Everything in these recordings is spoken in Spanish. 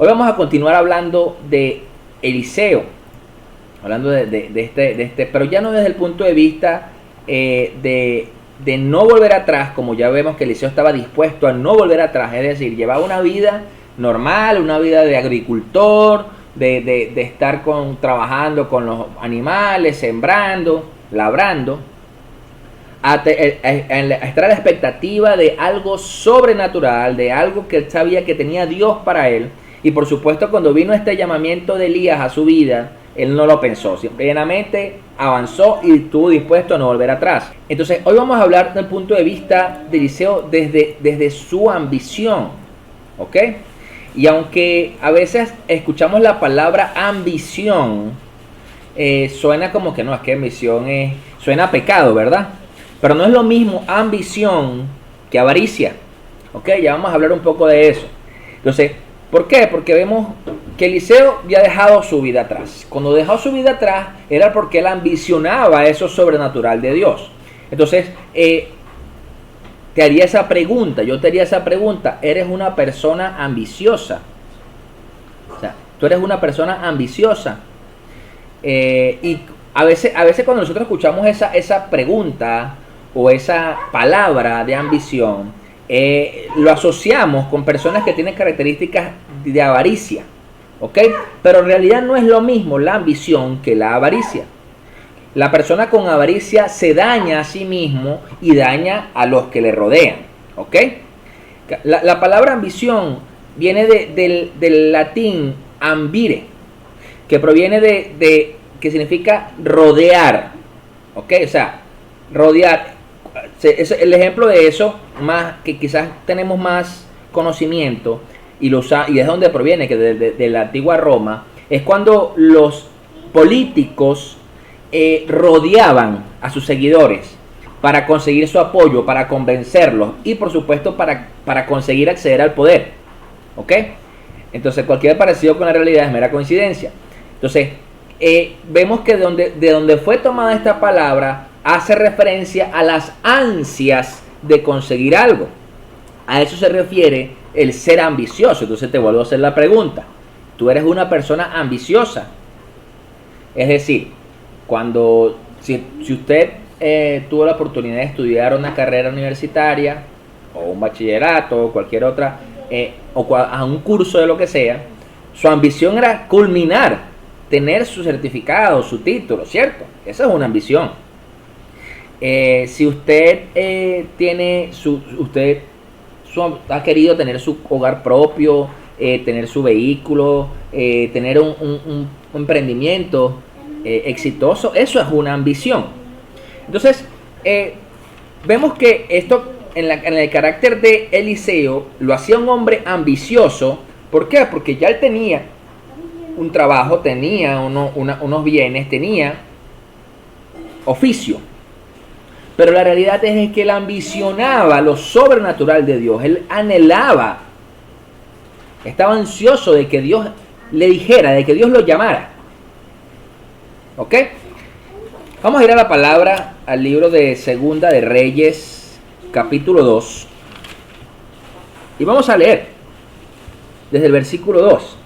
Hoy vamos a continuar hablando de Eliseo, hablando de este, pero ya no desde el punto de vista de no volver atrás, como ya vemos que Eliseo estaba dispuesto a no volver atrás, es decir, llevaba una vida normal, una vida de agricultor, de estar trabajando con los animales, sembrando, labrando, a estar a la expectativa de algo sobrenatural, de algo que él sabía que tenía Dios para él. Y por supuesto, cuando vino este llamamiento de Elías a su vida, él no lo pensó, simplemente avanzó y estuvo dispuesto a no volver atrás. Entonces, hoy vamos a hablar del punto de vista de Eliseo desde su ambición, ¿ok? Y aunque a veces escuchamos la palabra ambición, suena como que no, es que ambición suena a pecado, ¿verdad? Pero no es lo mismo ambición que avaricia, ¿ok? Ya vamos a hablar un poco de eso. Entonces, ¿por qué? Porque vemos que Eliseo ya ha dejado su vida atrás. Cuando dejó su vida atrás era porque él ambicionaba eso sobrenatural de Dios. Entonces, te haría esa pregunta, yo te haría esa pregunta, ¿eres una persona ambiciosa? O sea, tú eres una persona ambiciosa. Y a veces cuando nosotros escuchamos esa pregunta o esa palabra de ambición, lo asociamos con personas que tienen características de avaricia, ¿ok? Pero en realidad no es lo mismo la ambición que la avaricia. La persona con avaricia se daña a sí mismo y daña a los que le rodean, ¿ok? La palabra ambición viene del latín ambire, que proviene que significa rodear, ¿ok? O sea, rodear. El ejemplo de eso, más que quizás tenemos más conocimiento, y es donde proviene, que de la antigua Roma, es cuando los políticos rodeaban a sus seguidores para conseguir su apoyo, para convencerlos y por supuesto para conseguir acceder al poder, ¿ok? Entonces cualquier parecido con la realidad es mera coincidencia. Entonces vemos que de donde fue tomada esta palabra hace referencia a las ansias de conseguir algo. A eso se refiere el ser ambicioso. Entonces te vuelvo a hacer la pregunta, ¿tú eres una persona ambiciosa? Es decir, si usted tuvo la oportunidad de estudiar una carrera universitaria o un bachillerato o cualquier otra, o a un curso de lo que sea, su ambición era culminar, tener su certificado, su título, ¿cierto? Esa es una ambición. Si usted ha querido tener su hogar propio, tener su vehículo, tener un emprendimiento exitoso, eso es una ambición. Entonces, vemos que esto en el carácter de Eliseo lo hacía un hombre ambicioso. ¿Por qué? Porque ya él tenía un trabajo, tenía unos bienes, tenía oficio. Pero la realidad es que él ambicionaba lo sobrenatural de Dios. Él anhelaba, estaba ansioso de que Dios le dijera, de que Dios lo llamara. ¿Ok? Vamos a ir a la palabra, al libro de Segunda de Reyes, capítulo 2. Y vamos a leer desde el versículo 2.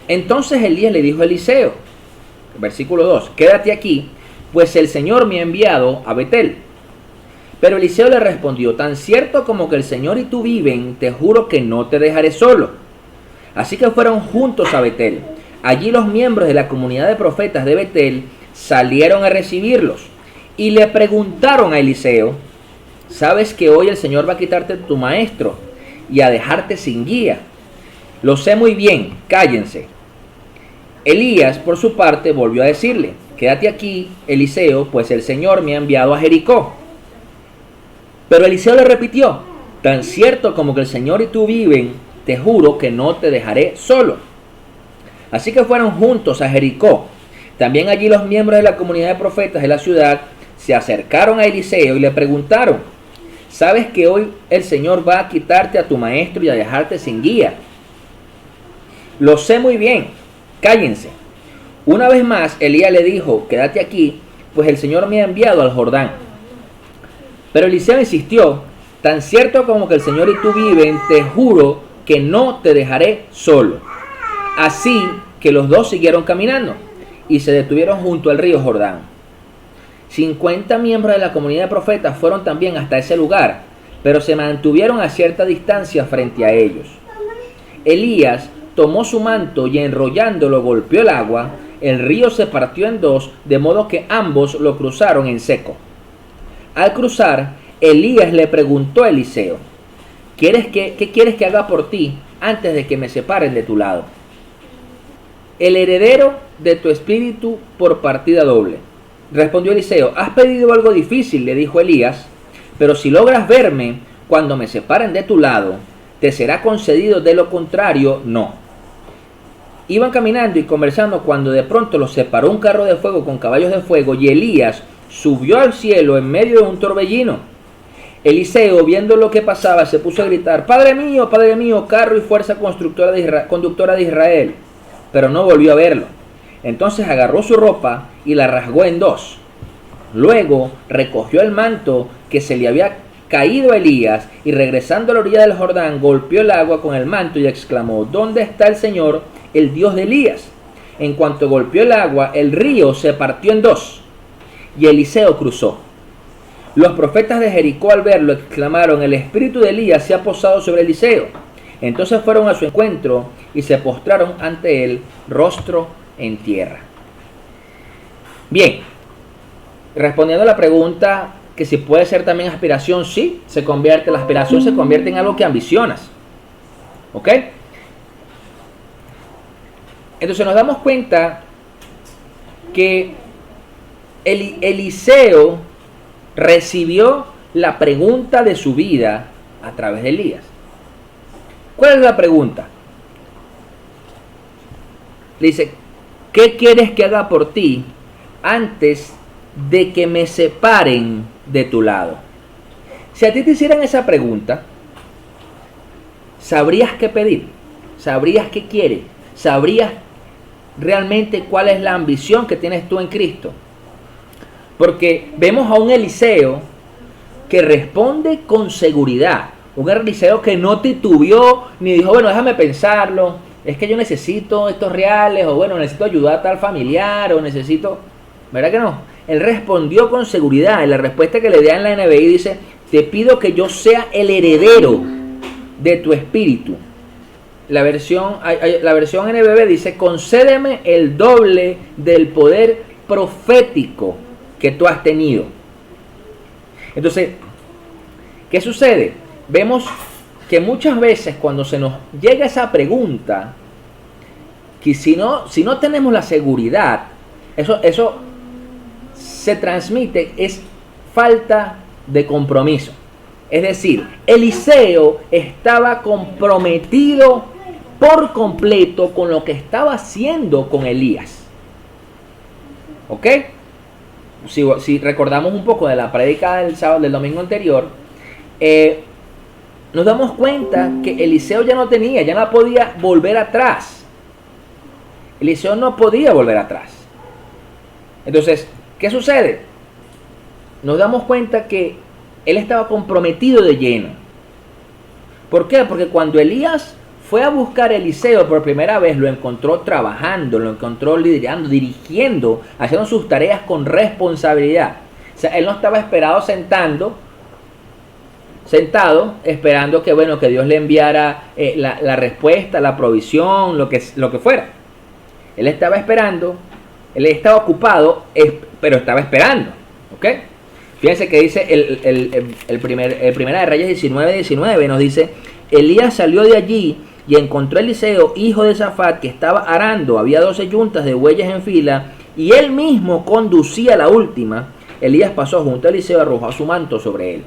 Entonces Elías le dijo a Eliseo, versículo 2, quédate aquí, pues el Señor me ha enviado a Betel. Pero Eliseo le respondió, tan cierto como que el Señor y tú viven, te juro que no te dejaré solo. Así que fueron juntos a Betel. Allí los miembros de la comunidad de profetas de Betel salieron a recibirlos y le preguntaron a Eliseo, ¿sabes que hoy el Señor va a quitarte tu maestro y a dejarte sin guía? Lo sé muy bien, cállense. Elías, por su parte, volvió a decirle, quédate aquí, Eliseo, pues el Señor me ha enviado a Jericó. Pero Eliseo le repitió, tan cierto como que el Señor y tú viven, te juro que no te dejaré solo. Así que fueron juntos a Jericó. También allí los miembros de la comunidad de profetas de la ciudad se acercaron a Eliseo y le preguntaron, ¿sabes que hoy el Señor va a quitarte a tu maestro y a dejarte sin guía? Lo sé muy bien, cállense. Una vez más Elías le dijo, quédate aquí, pues el Señor me ha enviado al Jordán. Pero Eliseo insistió, tan cierto como que el Señor y tú viven, te juro que no te dejaré solo. Así que los dos siguieron caminando y se detuvieron junto al río Jordán. 50 miembros de la comunidad de profetas fueron también hasta ese lugar, pero se mantuvieron a cierta distancia frente a ellos. Elías tomó su manto y enrollándolo golpeó el agua. El río se partió en dos, de modo que ambos lo cruzaron en seco. Al cruzar, Elías le preguntó a Eliseo: ¿qué quieres que haga por ti antes de que me separen de tu lado? El heredero de tu espíritu por partida doble. Respondió Eliseo: has pedido algo difícil, le dijo Elías, pero si logras verme cuando me separen de tu lado, te será concedido, de lo contrario, no. Iban caminando y conversando cuando de pronto los separó un carro de fuego con caballos de fuego y Elías subió al cielo en medio de un torbellino. Eliseo, viendo lo que pasaba, se puso a gritar: Padre mío, carro y fuerza conductora de Israel. Pero no volvió a verlo. Entonces agarró su ropa y la rasgó en dos. Luego recogió el manto que se le había caído a Elías y regresando a la orilla del Jordán golpeó el agua con el manto y exclamó: ¿Dónde está el Señor, el Dios de Elías? En cuanto golpeó el agua, el río se partió en dos y Eliseo cruzó. Los profetas de Jericó al verlo exclamaron: el espíritu de Elías se ha posado sobre Eliseo. Entonces fueron a su encuentro y se postraron ante él, rostro en tierra. Bien, respondiendo a la pregunta que si puede ser también aspiración, sí, la aspiración se convierte en algo que ambicionas. ¿Ok? Entonces nos damos cuenta que Eliseo recibió la pregunta de su vida a través de Elías. ¿Cuál es la pregunta? Le dice: ¿qué quieres que haga por ti antes de que me separen de tu lado? Si a ti te hicieran esa pregunta, ¿sabrías qué pedir? ¿Sabrías qué quieres? ¿Sabrías realmente cuál es la ambición que tienes tú en Cristo? Porque vemos a un Eliseo que responde con seguridad. Un Eliseo que no titubeó ni dijo: bueno, déjame pensarlo, es que yo necesito estos reales, o bueno, necesito ayudar a tal familiar, o necesito... ¿Verdad que no? Él respondió con seguridad. En la respuesta que le da en la NBI dice: te pido que yo sea el heredero de tu espíritu. La versión NBB dice: concédeme el doble del poder profético que tú has tenido. Entonces, ¿qué sucede? Vemos que muchas veces cuando se nos llega esa pregunta, que si no tenemos la seguridad, eso se transmite, es falta de compromiso. Es decir, Eliseo estaba comprometido por completo con lo que estaba haciendo con Elías. ¿Ok? Si recordamos un poco de la prédica del domingo anterior, nos damos cuenta que Eliseo ya no podía volver atrás. Eliseo no podía volver atrás. Entonces, ¿qué sucede? Nos damos cuenta que él estaba comprometido de lleno. ¿Por qué? Porque cuando Elías fue a buscar a Eliseo por primera vez, lo encontró trabajando, lo encontró liderando, dirigiendo, haciendo sus tareas con responsabilidad. O sea, él no estaba sentado, esperando que Dios le enviara la respuesta, la provisión, lo que fuera. Él estaba esperando, él estaba ocupado, pero estaba esperando. ¿Ok? Fíjense que dice el Primera de Reyes 19:19, nos dice: Elías salió de allí y encontró a Eliseo, hijo de Safat, que estaba arando. Había 12 yuntas de bueyes en fila, y él mismo conducía la última. Elías pasó junto a Eliseo y arrojó su manto sobre él.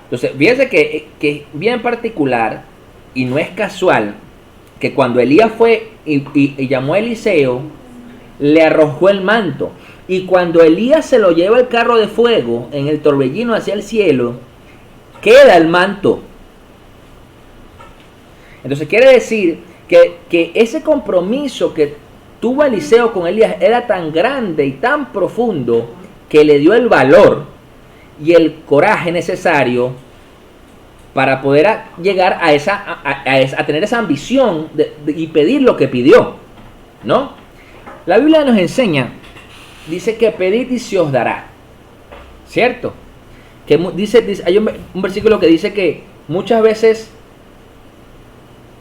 Entonces, fíjense que es bien particular, y no es casual, que cuando Elías fue y llamó a Eliseo, le arrojó el manto. Y cuando Elías se lo lleva el carro de fuego en el torbellino hacia el cielo, queda el manto. Entonces quiere decir que ese compromiso que tuvo Eliseo con Elías era tan grande y tan profundo que le dio el valor y el coraje necesario para poder llegar a tener esa ambición y pedir lo que pidió, ¿no? La Biblia nos enseña, dice que pedid y se os dará, ¿cierto? Que hay un versículo que dice que muchas veces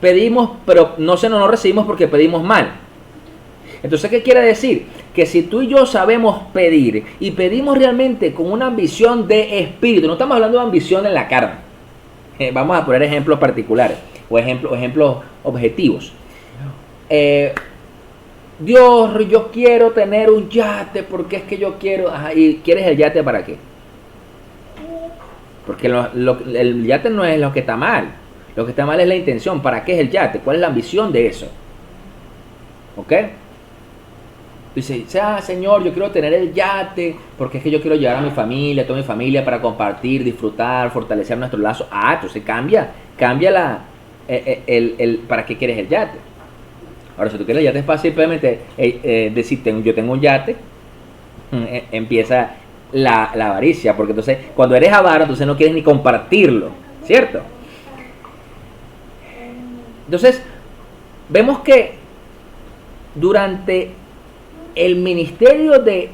pedimos, pero no recibimos porque pedimos mal. Entonces, ¿qué quiere decir? Que si tú y yo sabemos pedir y pedimos realmente con una ambición de espíritu, no estamos hablando de ambición en la carne. Vamos a poner ejemplos particulares o ejemplos objetivos. Dios, yo quiero tener un yate porque es que yo quiero... Ajá, ¿y quieres el yate para qué? Porque el yate no es lo que está mal. Lo que está mal es la intención. ¿Para qué es el yate? ¿Cuál es la ambición de eso? ¿Ok? Dice, Señor, yo quiero tener el yate porque es que yo quiero llevar a mi familia, a toda mi familia para compartir, disfrutar, fortalecer nuestro lazo. Entonces cambia ¿para qué quieres el yate? Ahora, si tú quieres el yate es fácil simplemente decir, yo tengo un yate, empieza la avaricia, porque entonces cuando eres avaro, entonces no quieres ni compartirlo, ¿cierto? Entonces, vemos que durante el ministerio de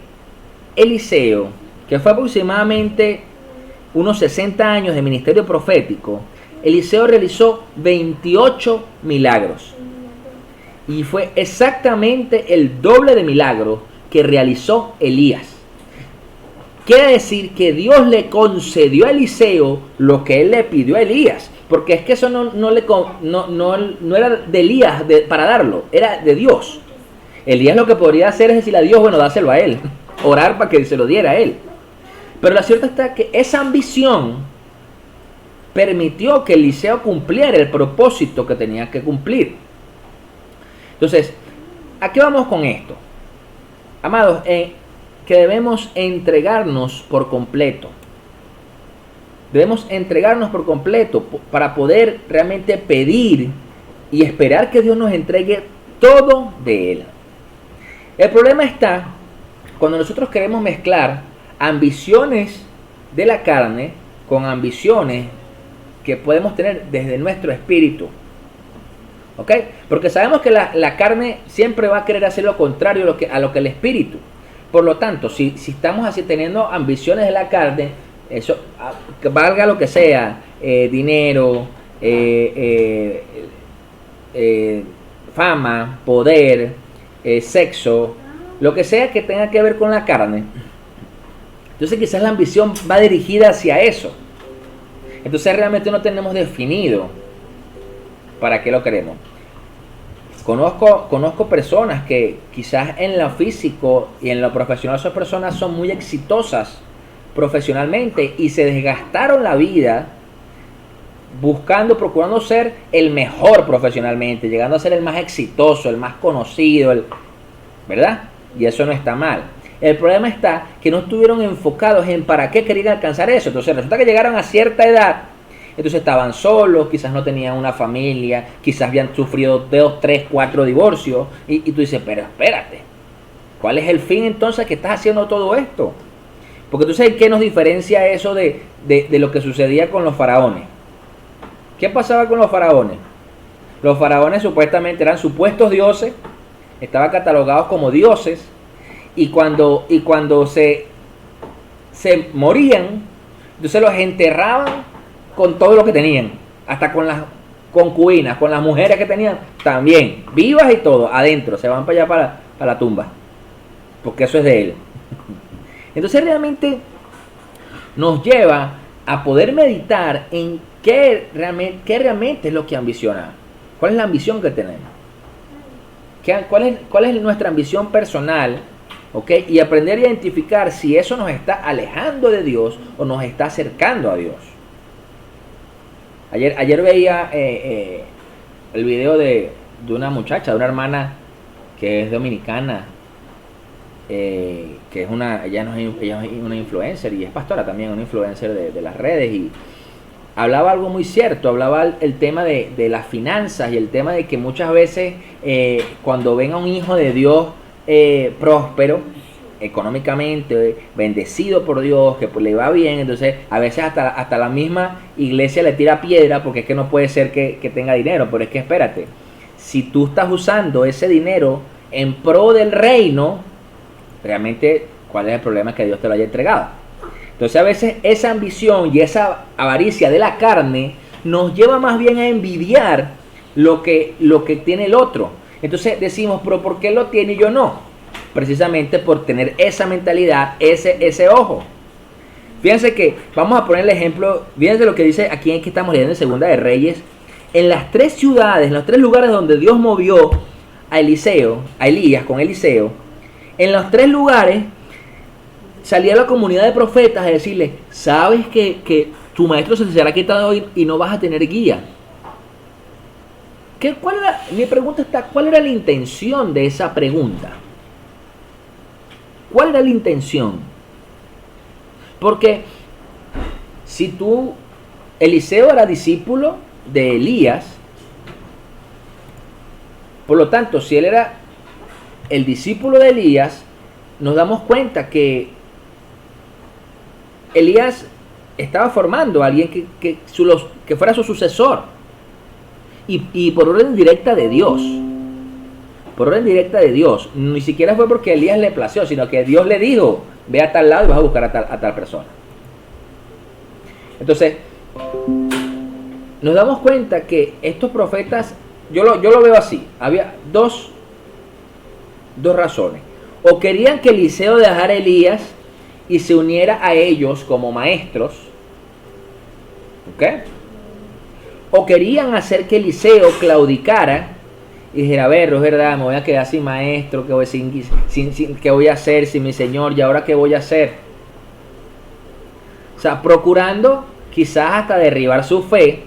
Eliseo, que fue aproximadamente unos 60 años de ministerio profético, Eliseo realizó 28 milagros. Y fue exactamente el doble de milagros que realizó Elías. Quiere decir que Dios le concedió a Eliseo lo que él le pidió a Elías. Porque es que eso no era de Elías para darlo, era de Dios. Elías lo que podría hacer es decirle a Dios, bueno, dáselo a él. Orar para que se lo diera a él. Pero la cierta está que esa ambición permitió que Eliseo cumpliera el propósito que tenía que cumplir. Entonces, ¿a qué vamos con esto? Amados, que debemos entregarnos por completo. Debemos entregarnos por completo para poder realmente pedir y esperar que Dios nos entregue todo de Él. El problema está cuando nosotros queremos mezclar ambiciones de la carne con ambiciones que podemos tener desde nuestro espíritu. ¿Ok? Porque sabemos que la carne siempre va a querer hacer lo contrario a lo que el espíritu. Por lo tanto, si estamos así teniendo ambiciones de la carne, eso, que valga lo que sea, dinero, fama, poder, sexo, lo que sea que tenga que ver con la carne, entonces quizás la ambición va dirigida hacia eso. Entonces realmente no tenemos definido para qué lo queremos. Conozco personas que quizás en lo físico y en lo profesional, esas personas son muy exitosas profesionalmente y se desgastaron la vida procurando ser el mejor profesionalmente, llegando a ser el más exitoso, el más conocido, ¿verdad? Y eso no está mal. El problema está que no estuvieron enfocados en para qué querían alcanzar eso. Entonces resulta que llegaron a cierta edad, entonces estaban solos, quizás no tenían una familia, quizás habían sufrido 2, 3, 4 divorcios, y tú dices, pero espérate, ¿cuál es el fin entonces que estás haciendo todo esto? Porque tú sabes qué nos diferencia eso de lo que sucedía con los faraones. ¿Qué pasaba con los faraones? Los faraones supuestamente eran supuestos dioses, estaban catalogados como dioses, y cuando se morían, entonces los enterraban con todo lo que tenían, hasta con las concubinas, con las mujeres que tenían, también, vivas y todo, adentro, se van para allá para la tumba, porque eso es de él. Entonces realmente nos lleva a poder meditar en qué realmente es lo que ambiciona. ¿Cuál es la ambición que tenemos? ¿Cuál es nuestra ambición personal? ¿Okay? Y aprender a identificar si eso nos está alejando de Dios o nos está acercando a Dios. Ayer veía el video de una muchacha, de una hermana que es dominicana, que es ella es una influencer y es pastora también, una influencer de las redes, y hablaba algo muy cierto, hablaba el tema de las finanzas y el tema de que muchas veces cuando ven a un hijo de Dios próspero, económicamente, bendecido por Dios, que pues le va bien, entonces a veces hasta la misma iglesia le tira piedra porque es que no puede ser que tenga dinero, pero es que espérate, si tú estás usando ese dinero en pro del reino, realmente, ¿cuál es el problema que Dios te lo haya entregado? Entonces a veces esa ambición y esa avaricia de la carne nos lleva más bien a envidiar lo que tiene el otro. Entonces decimos, pero ¿por qué lo tiene y yo no? Precisamente por tener esa mentalidad, ese ojo. Fíjense que, vamos a poner el ejemplo, fíjense lo que dice aquí en que estamos leyendo en Segunda de Reyes. En las 3 ciudades, en los 3 lugares donde Dios movió a Elías con Eliseo, en los 3 lugares salía la comunidad de profetas a decirle, sabes que tu maestro se será quitado hoy y no vas a tener guía. Mi pregunta está, ¿cuál era la intención de esa pregunta? ¿Cuál era la intención? Porque si Eliseo era discípulo de Elías, por lo tanto, si él era el discípulo de Elías, nos damos cuenta que Elías estaba formando a alguien que fuera su sucesor. Y por orden directa de Dios. Por orden directa de Dios. Ni siquiera fue porque Elías le plació, sino que Dios le dijo, ve a tal lado y vas a buscar a tal persona. Entonces, nos damos cuenta que estos profetas, yo lo veo así. Había dos razones. O querían que Eliseo dejara a Elías y se uniera a ellos como maestros. ¿Ok? O querían hacer que Eliseo claudicara y dijera, a ver, es verdad, me voy a quedar sin maestro, ¿qué voy a hacer sin mi Señor? ¿Y ahora qué voy a hacer? O sea, procurando quizás hasta derribar su fe,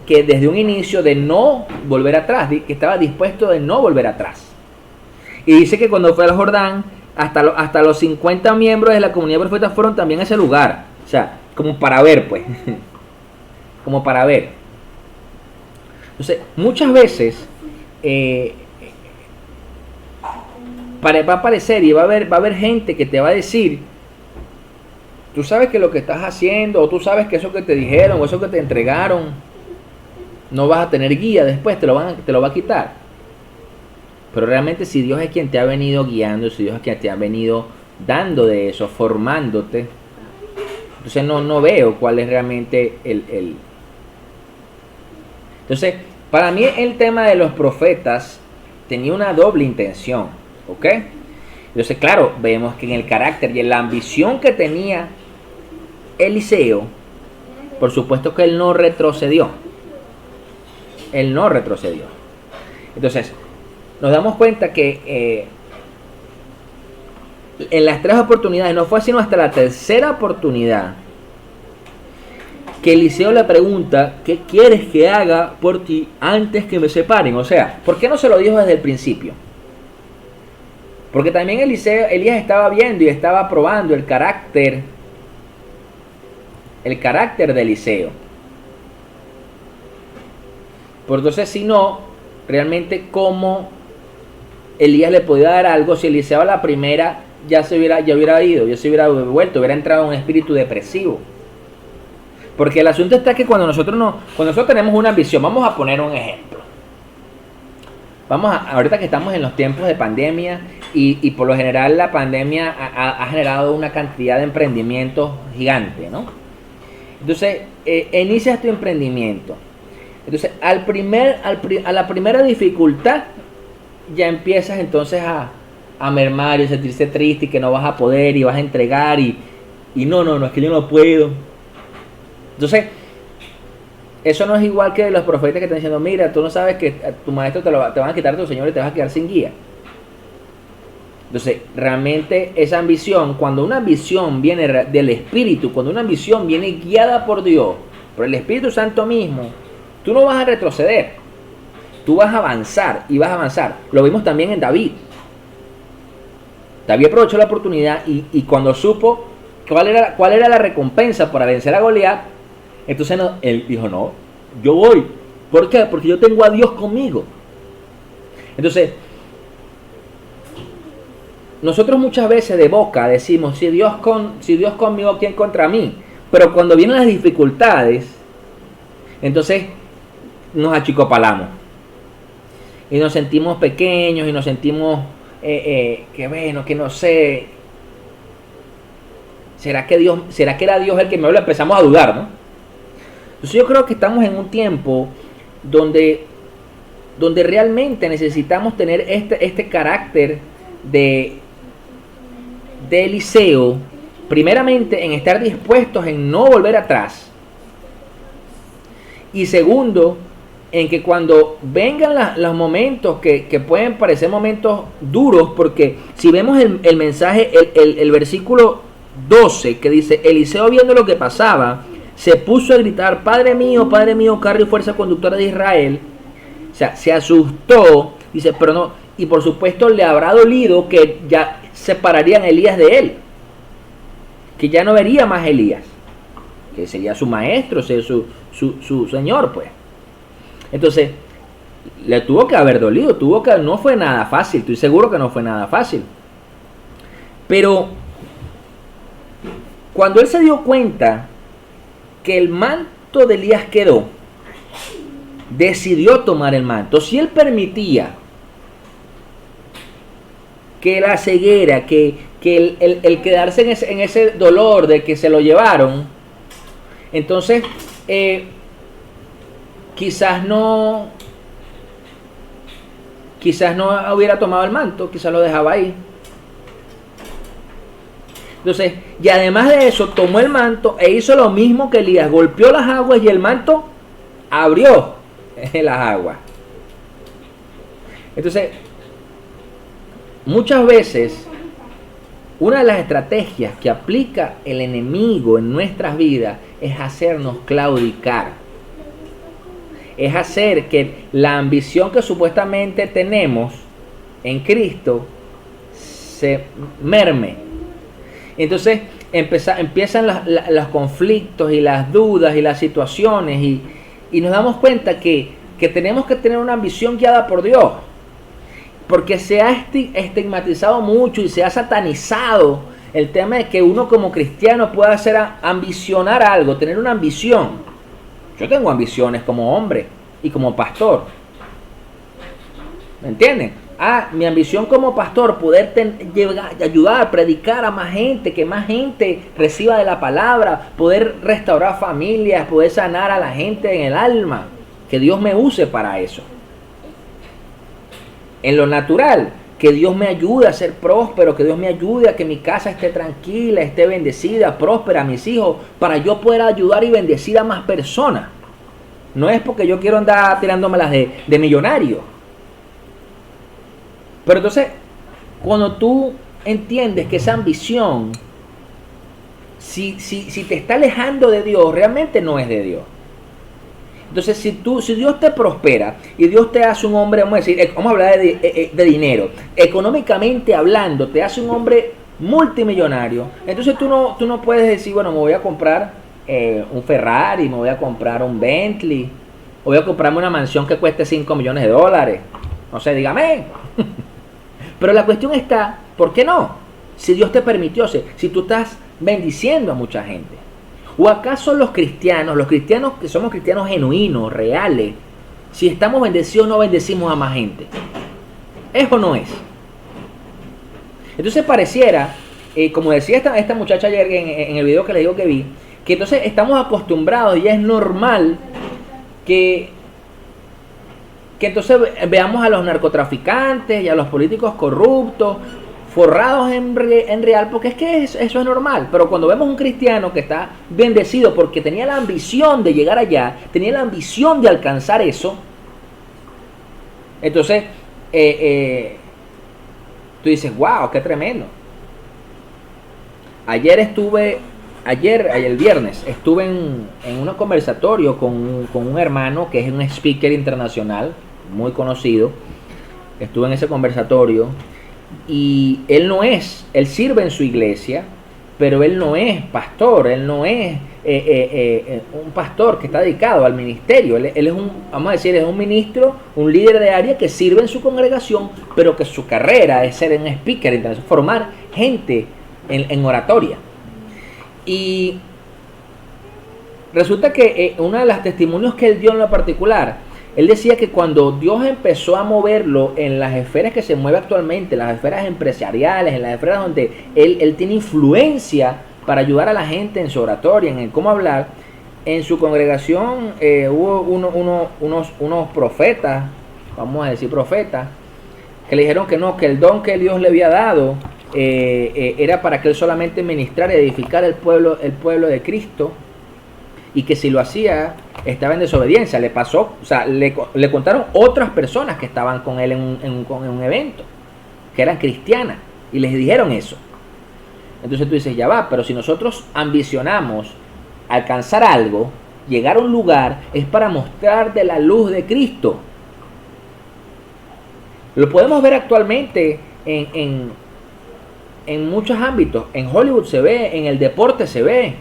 que desde un inicio de no volver atrás, que estaba dispuesto de no volver atrás. Y dice que cuando fue al Jordán, hasta los 50 miembros de la comunidad de profetas fueron también a ese lugar. O sea, como para ver, pues. Como para ver. Entonces, muchas veces va a aparecer y va a haber gente que te va a decir, tú sabes que lo que estás haciendo, o tú sabes que eso que te dijeron, o eso que te entregaron, no vas a tener guía después, te lo va a quitar. Pero realmente si Dios es quien te ha venido guiando, si Dios es quien te ha venido dando de eso, formándote, entonces no veo cuál es realmente el... Entonces, para mí el tema de los profetas tenía una doble intención, ¿ok? Entonces, claro, vemos que en el carácter y en la ambición que tenía Eliseo, por supuesto que él no retrocedió. Él no retrocedió. Entonces, nos damos cuenta que en las 3 oportunidades, no fue sino hasta la tercera oportunidad, que Eliseo le pregunta, ¿qué quieres que haga por ti antes que me separen? O sea, ¿por qué no se lo dijo desde el principio? Porque también Elías estaba viendo y estaba probando el carácter de Eliseo. Por entonces, si no, realmente cómo Elías le podía dar algo si Eliseo a la primera ya hubiera ido, ya se hubiera vuelto, hubiera entrado en un espíritu depresivo. Porque el asunto está que cuando nosotros tenemos una visión, vamos a poner un ejemplo. Ahorita que estamos en los tiempos de pandemia y por lo general la pandemia ha generado una cantidad de emprendimientos gigante, ¿no? Entonces, inicias tu emprendimiento. Entonces, a la primera dificultad, ya empiezas entonces a mermar y sentirse triste y que no vas a poder y vas a entregar y no, es que yo no puedo. Entonces, eso no es igual que los profetas que están diciendo, mira, tú no sabes que tu maestro te van a quitar a tu Señor y te vas a quedar sin guía. Entonces, realmente esa ambición, cuando una ambición viene del Espíritu, cuando una ambición viene guiada por Dios, por el Espíritu Santo mismo, tú no vas a retroceder. Tú vas a avanzar y vas a avanzar. Lo vimos también en David. David aprovechó la oportunidad y cuando supo cuál era la recompensa para vencer a Goliat, entonces él dijo, no, yo voy. ¿Por qué? Porque yo tengo a Dios conmigo. Entonces, nosotros muchas veces de boca decimos, si Dios conmigo, ¿quién contra mí? Pero cuando vienen las dificultades, entonces nos achicopalamos. Y nos sentimos pequeños y nos sentimos que bueno, que no sé. ¿Será que era Dios el que me habla? Empezamos a dudar, ¿no? Entonces yo creo que estamos en un tiempo donde realmente necesitamos tener este carácter de Eliseo, primeramente en estar dispuestos en no volver atrás, y segundo, en que cuando vengan los momentos que pueden parecer momentos duros, porque si vemos el mensaje, el versículo 12, que dice, Eliseo viendo lo que pasaba, se puso a gritar, Padre mío, carro y fuerza conductora de Israel. O sea, se asustó, dice, pero no, y por supuesto le habrá dolido que ya separarían a Elías de él, que ya no vería más a Elías, que sería su maestro, su señor, pues. Entonces, le tuvo que haber dolido, no fue nada fácil, estoy seguro que no fue nada fácil. Pero cuando él se dio cuenta que el manto de Elías quedó, decidió tomar el manto. Si él permitía que la ceguera, que el quedarse en ese dolor de que se lo llevaron, entonces quizás no hubiera tomado el manto, quizás lo dejaba ahí. Entonces, y además de eso, tomó el manto e hizo lo mismo que Elías, golpeó las aguas y el manto abrió las aguas. Entonces, muchas veces, una de las estrategias que aplica el enemigo en nuestras vidas es hacernos claudicar. Es hacer que la ambición que supuestamente tenemos en Cristo se merme. Entonces empiezan los conflictos y las dudas y las situaciones y nos damos cuenta que tenemos que tener una ambición guiada por Dios, porque se ha estigmatizado mucho y se ha satanizado el tema de que uno como cristiano pueda hacer ambicionar algo, tener una ambición. Yo tengo ambiciones como hombre y como pastor, ¿me entienden? Mi ambición como pastor, poder ayudar a predicar a más gente, que más gente reciba de la palabra, poder restaurar familias, poder sanar a la gente en el alma, que Dios me use para eso. En lo natural, que Dios me ayude a ser próspero, que Dios me ayude a que mi casa esté tranquila, esté bendecida, próspera, a mis hijos, para yo poder ayudar y bendecir a más personas. No es porque yo quiero andar tirándomelas de millonario. Pero entonces, cuando tú entiendes que esa ambición, si te está alejando de Dios, realmente no es de Dios. Entonces, si Dios te prospera y Dios te hace un hombre, vamos a hablar de dinero, económicamente hablando, te hace un hombre multimillonario, entonces tú no puedes decir, bueno, me voy a comprar un Ferrari, me voy a comprar un Bentley, o voy a comprarme una mansión que cueste $5 millones. No sé, dígame. Pero la cuestión está, ¿por qué no? Si Dios te permitió, si tú estás bendiciendo a mucha gente. ¿O acaso los cristianos que somos cristianos genuinos, reales, si estamos bendecidos no bendecimos a más gente? ¿Es o no es? Entonces pareciera, como decía esta muchacha ayer en el video que les digo que vi, que entonces estamos acostumbrados y es normal que entonces veamos a los narcotraficantes y a los políticos corruptos forrados en real, porque es que eso es normal. Pero cuando vemos un cristiano que está bendecido porque tenía la ambición de llegar allá, tenía la ambición de alcanzar eso, entonces tú dices, wow, qué tremendo. El viernes, estuve en un conversatorio con un hermano que es un speaker internacional, muy conocido. Estuve en ese conversatorio y él sirve en su iglesia, pero él no es pastor, él no es un pastor que está dedicado al ministerio. Él es un, vamos a decir, es un ministro, un líder de área que sirve en su congregación, pero que su carrera es ser un speaker, entonces formar gente en oratoria. Y resulta que uno de los testimonios que él dio en lo particular, él decía que cuando Dios empezó a moverlo en las esferas que se mueve actualmente, las esferas empresariales, en las esferas donde él tiene influencia para ayudar a la gente en su oratoria, en el cómo hablar, en su congregación hubo unos profetas, vamos a decir profetas, que le dijeron que no, que el don que Dios le había dado era para que él solamente ministrara y edificara el pueblo de Cristo, y que si lo hacía estaba en desobediencia. Le pasó, o sea, le contaron otras personas que estaban con él en un evento, que eran cristianas, y les dijeron eso. Entonces tú dices, ya va, pero si nosotros ambicionamos alcanzar algo, llegar a un lugar, es para mostrar de la luz de Cristo. Lo podemos ver actualmente en muchos ámbitos. En Hollywood se ve, en el deporte se ve.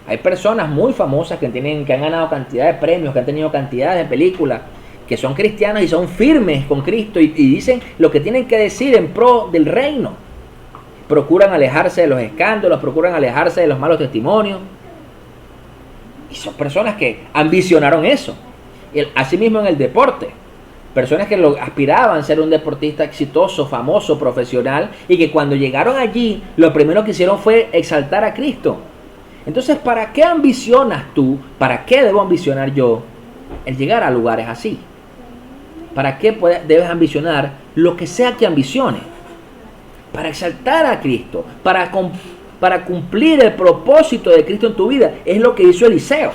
Hay personas muy famosas que han ganado cantidad de premios, que han tenido cantidad de películas, que son cristianas y son firmes con Cristo y dicen lo que tienen que decir en pro del reino. Procuran alejarse de los escándalos, procuran alejarse de los malos testimonios. Y son personas que ambicionaron eso. Asimismo en el deporte. Personas que aspiraban a ser un deportista exitoso, famoso, profesional, y que cuando llegaron allí, lo primero que hicieron fue exaltar a Cristo. Entonces, ¿para qué ambicionas tú? ¿Para qué debo ambicionar yo el llegar a lugares así? ¿Para qué debes ambicionar lo que sea que ambiciones? Para exaltar a Cristo, para cumplir el propósito de Cristo en tu vida. Es lo que hizo Eliseo.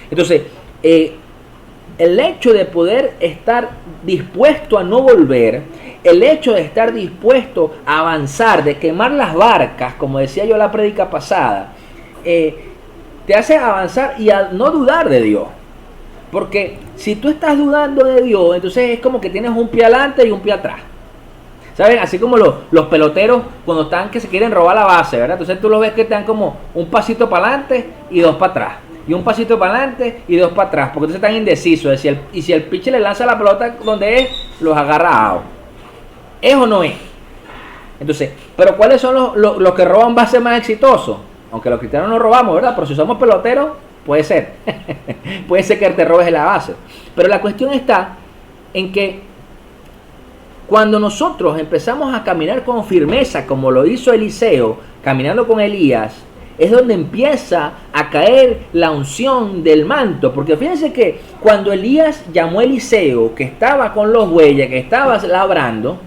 Entonces, el hecho de poder estar dispuesto a no volver, el hecho de estar dispuesto a avanzar, de quemar las barcas, como decía yo en la prédica pasada, te hace avanzar y a no dudar de Dios. Porque si tú estás dudando de Dios, entonces es como que tienes un pie adelante y un pie atrás. ¿Saben? Así como los peloteros cuando están que se quieren robar la base, ¿verdad? Entonces tú lo ves que te dan como un pasito para adelante y dos para atrás. Y un pasito para adelante y dos para atrás. Porque entonces están indecisos. Y si el pitcher le lanza la pelota donde es, los agarra a out. ¿Es o no es? Entonces, ¿pero cuáles son los que roban bases más exitosos? Aunque los cristianos no robamos, ¿verdad? Pero si somos peloteros, puede ser. Puede ser que te robes la base. Pero la cuestión está en que cuando nosotros empezamos a caminar con firmeza, como lo hizo Eliseo, caminando con Elías, es donde empieza a caer la unción del manto. Porque fíjense que cuando Elías llamó a Eliseo, que estaba con los bueyes, que estaba labrando,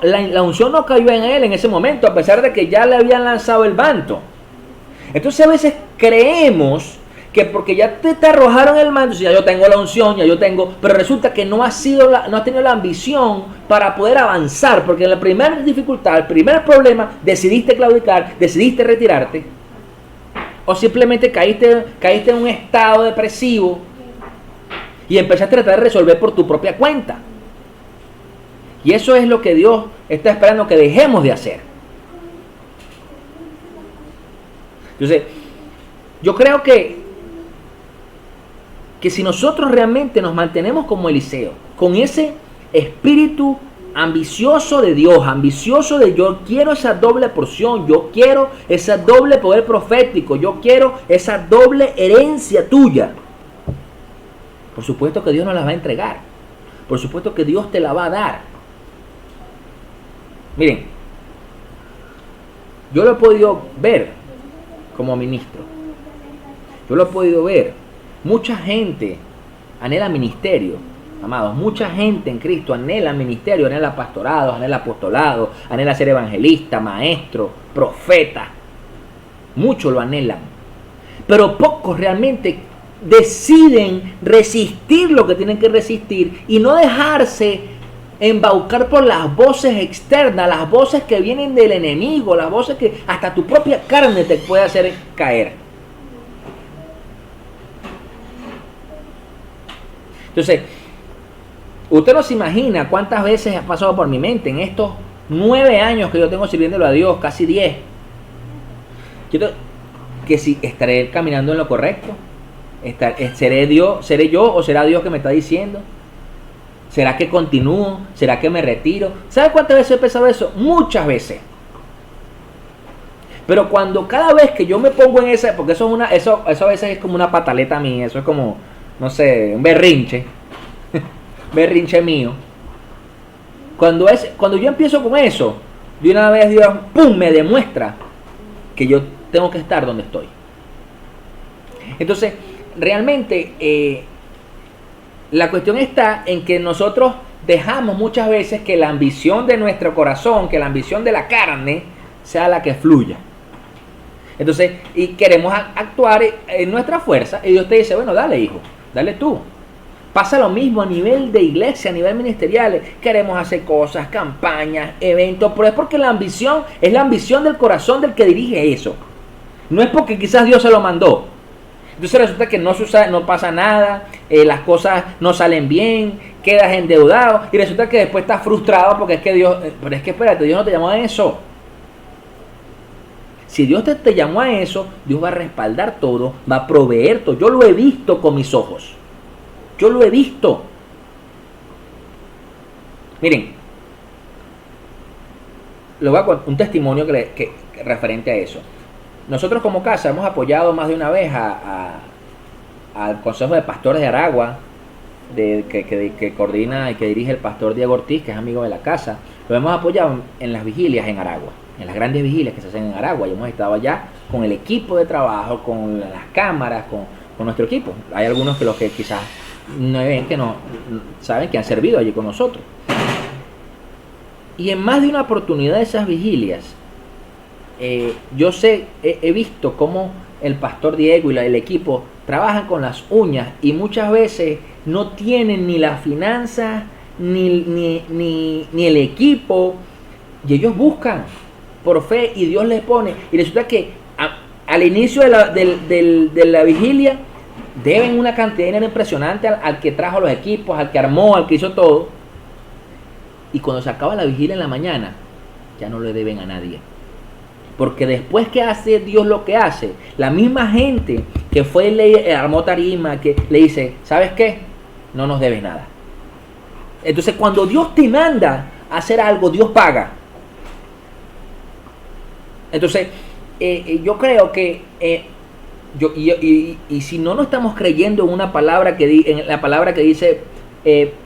la unción no cayó en él en ese momento, a pesar de que ya le habían lanzado el manto. Entonces a veces creemos que porque ya te arrojaron el manto, ya yo tengo la unción, ya yo tengo, pero resulta que no has tenido la ambición para poder avanzar, porque en la primera dificultad, el primer problema, decidiste claudicar, decidiste retirarte, o simplemente caíste en un estado depresivo y empezaste a tratar de resolver por tu propia cuenta. Y eso es lo que Dios está esperando que dejemos de hacer. Entonces, yo creo que si nosotros realmente nos mantenemos como Eliseo, con ese espíritu ambicioso de Dios, ambicioso de yo quiero esa doble porción, yo quiero ese doble poder profético, yo quiero esa doble herencia tuya, por supuesto que Dios nos la va a entregar, por supuesto que Dios te la va a dar. Miren, yo lo he podido ver como ministro, yo lo he podido ver. Mucha gente anhela ministerio, amados. Mucha gente en Cristo anhela ministerio, anhela pastorado, anhela apostolado, anhela ser evangelista, maestro, profeta. Muchos lo anhelan. Pero pocos realmente deciden resistir lo que tienen que resistir y no dejarse embaucar por las voces externas, las voces que vienen del enemigo, las voces que hasta tu propia carne te puede hacer caer. Entonces, usted no se imagina cuántas veces ha pasado por mi mente en estos 9 años que yo tengo sirviéndolo a Dios, casi 10. Que si estaré caminando en lo correcto, seré yo o será Dios que me está diciendo. ¿Será que continúo? ¿Será que me retiro? ¿Sabe cuántas veces he pensado eso? Muchas veces. Pero cuando cada vez que yo me pongo en esa, porque eso a veces es como una pataleta mía, eso es como, no sé, un berrinche, berrinche mío. Cuando yo empiezo con eso, de una vez Dios, ¡pum!, me demuestra que yo tengo que estar donde estoy. Entonces, realmente, la cuestión está en que nosotros dejamos muchas veces que la ambición de nuestro corazón, que la ambición de la carne, sea la que fluya. Entonces, y queremos actuar en nuestra fuerza, y Dios te dice, bueno, dale, hijo, dale tú. Pasa lo mismo a nivel de iglesia, a nivel ministerial. Queremos hacer cosas, campañas, eventos, pero es porque la ambición es la ambición del corazón del que dirige eso. No es porque quizás Dios se lo mandó. Entonces resulta que no pasa nada, las cosas no salen bien, quedas endeudado y resulta que después estás frustrado porque es que Dios, pero es que espérate, Dios no te llamó a eso. Si Dios te llamó a eso, Dios va a respaldar todo, va a proveer todo. Yo lo he visto con mis ojos. Yo lo he visto. Miren, les voy a contar un testimonio que referente a eso. Nosotros como casa hemos apoyado más de una vez al Consejo de Pastores de Aragua, que coordina y que dirige el pastor Diego Ortiz, que es amigo de la casa. Lo hemos apoyado en las vigilias en Aragua, en las grandes vigilias que se hacen en Aragua. Y hemos estado allá con el equipo de trabajo, con las cámaras, con nuestro equipo. Hay algunos que los que quizás no ven, que no saben, que han servido allí con nosotros. Y en más de una oportunidad de esas vigilias, yo he visto cómo el pastor Diego y el equipo trabajan con las uñas y muchas veces no tienen ni las finanzas ni el equipo, y ellos buscan por fe y Dios les pone, y resulta que al inicio de la vigilia deben una cantidad de dinero impresionante al que trajo los equipos, al que armó, al que hizo todo, y cuando se acaba la vigilia en la mañana ya no le deben a nadie. Porque después que hace Dios lo que hace, la misma gente que fue y le armó tarima, que le dice, ¿sabes qué? No nos debes nada. Entonces cuando Dios te manda a hacer algo, Dios paga. Entonces, yo creo que y si no estamos creyendo en una palabra en la palabra que dice,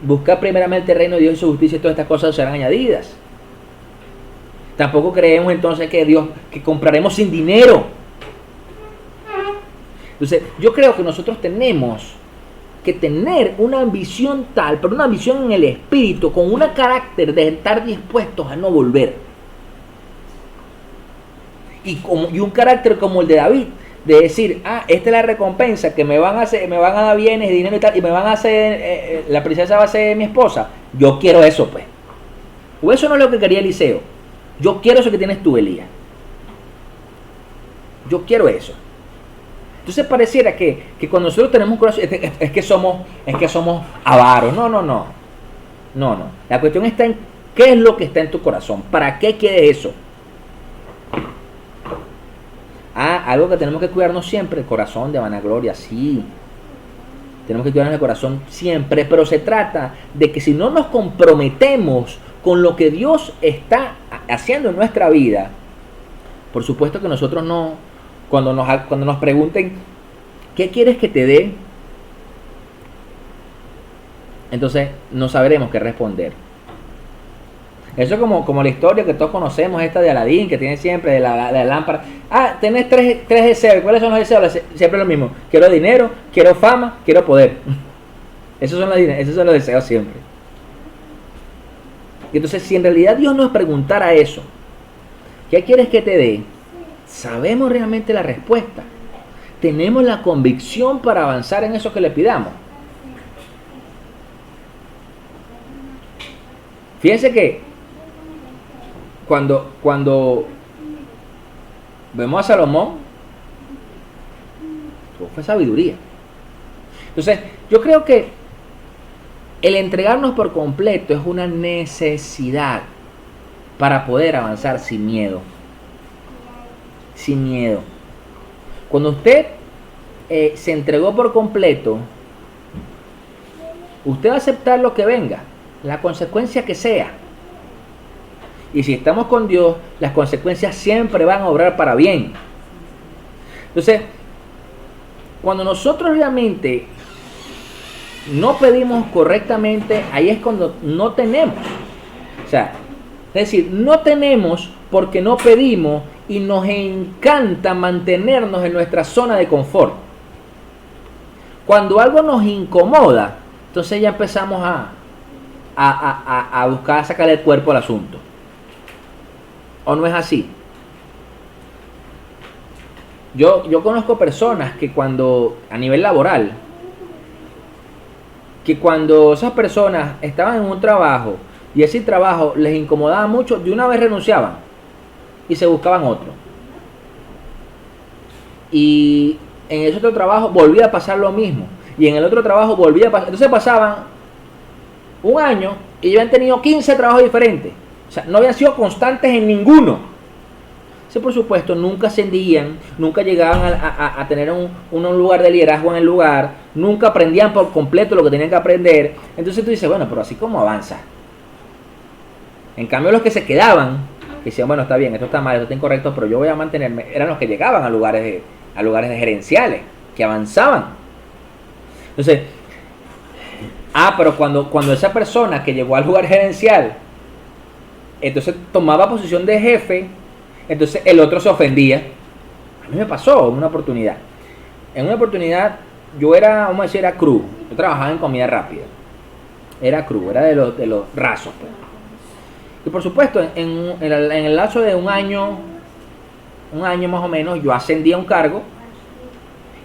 buscar primeramente el reino de Dios y su justicia, y todas estas cosas serán añadidas. Tampoco creemos entonces que compraremos sin dinero. Entonces, yo creo que nosotros tenemos que tener una ambición tal, pero una ambición en el espíritu, con un carácter de estar dispuestos a no volver. Y un carácter como el de David, de decir, esta es la recompensa, que me van a dar bienes, dinero y tal, y me van a hacer, la princesa va a ser mi esposa. Yo quiero eso, pues. O eso no es lo que quería Eliseo. Yo quiero eso que tienes tú, Elías. Yo quiero eso. Entonces pareciera que cuando nosotros tenemos un corazón, es que somos avaros. No. La cuestión está en qué es lo que está en tu corazón. ¿Para qué quieres eso? Algo que tenemos que cuidarnos siempre, el corazón de vanagloria, sí. Tenemos que cuidarnos el corazón siempre, pero se trata de que si no nos comprometemos con lo que Dios está haciendo en nuestra vida, por supuesto que nosotros no, cuando nos pregunten, ¿qué quieres que te dé? Entonces no sabremos qué responder. Eso es como la historia que todos conocemos, esta de Aladín, que tiene siempre de la lámpara. Tenés tres deseos. ¿Cuáles son los deseos? Siempre lo mismo. Quiero dinero, quiero fama, quiero poder. Esos son los deseos siempre. Y entonces, si en realidad Dios nos preguntara eso, ¿qué quieres que te dé? ¿Sabemos realmente la respuesta? ¿Tenemos la convicción para avanzar en eso que le pidamos? Fíjense que cuando vemos a Salomón, todo fue sabiduría. Entonces, yo creo que el entregarnos por completo es una necesidad. para poder avanzar sin miedo. Sin miedo. Cuando usted se entregó por completo, usted va a aceptar lo que venga, la consecuencia que sea. Y si estamos con Dios, las consecuencias siempre van a obrar para bien. Entonces, cuando nosotros realmente no pedimos correctamente, ahí es cuando no tenemos. O sea, es decir, no tenemos porque no pedimos y nos encanta mantenernos en nuestra zona de confort. Cuando algo nos incomoda, entonces ya empezamos a buscar sacarle el cuerpo al asunto. ¿O no es así? Yo conozco personas que cuando, a nivel laboral, que cuando esas personas estaban en un trabajo y ese trabajo les incomodaba mucho, de una vez renunciaban y se buscaban otro. Y en ese otro trabajo volvía a pasar lo mismo. Y en el otro trabajo volvía a pasar. Entonces pasaban un año y ya habían tenido 15 trabajos diferentes. O sea, no habían sido constantes en ninguno. Sí, por supuesto, nunca ascendían, nunca llegaban a tener un lugar de liderazgo en el lugar, nunca aprendían por completo lo que tenían que aprender. Entonces tú dices, bueno, pero así como avanza. En cambio, los que se quedaban, que decían, bueno, está bien, esto está mal, esto está incorrecto, pero yo voy a mantenerme, eran los que llegaban a lugares de gerenciales, que avanzaban. Entonces, pero cuando esa persona que llegó al lugar gerencial, entonces tomaba posición de jefe, entonces el otro se ofendía. A mí me pasó en una oportunidad. En una oportunidad yo era, vamos a decir, era crew. Yo trabajaba en comida rápida. Era crew, era de los rasos, pues. Y por supuesto, en el lapso de un año más o menos, yo ascendí a un cargo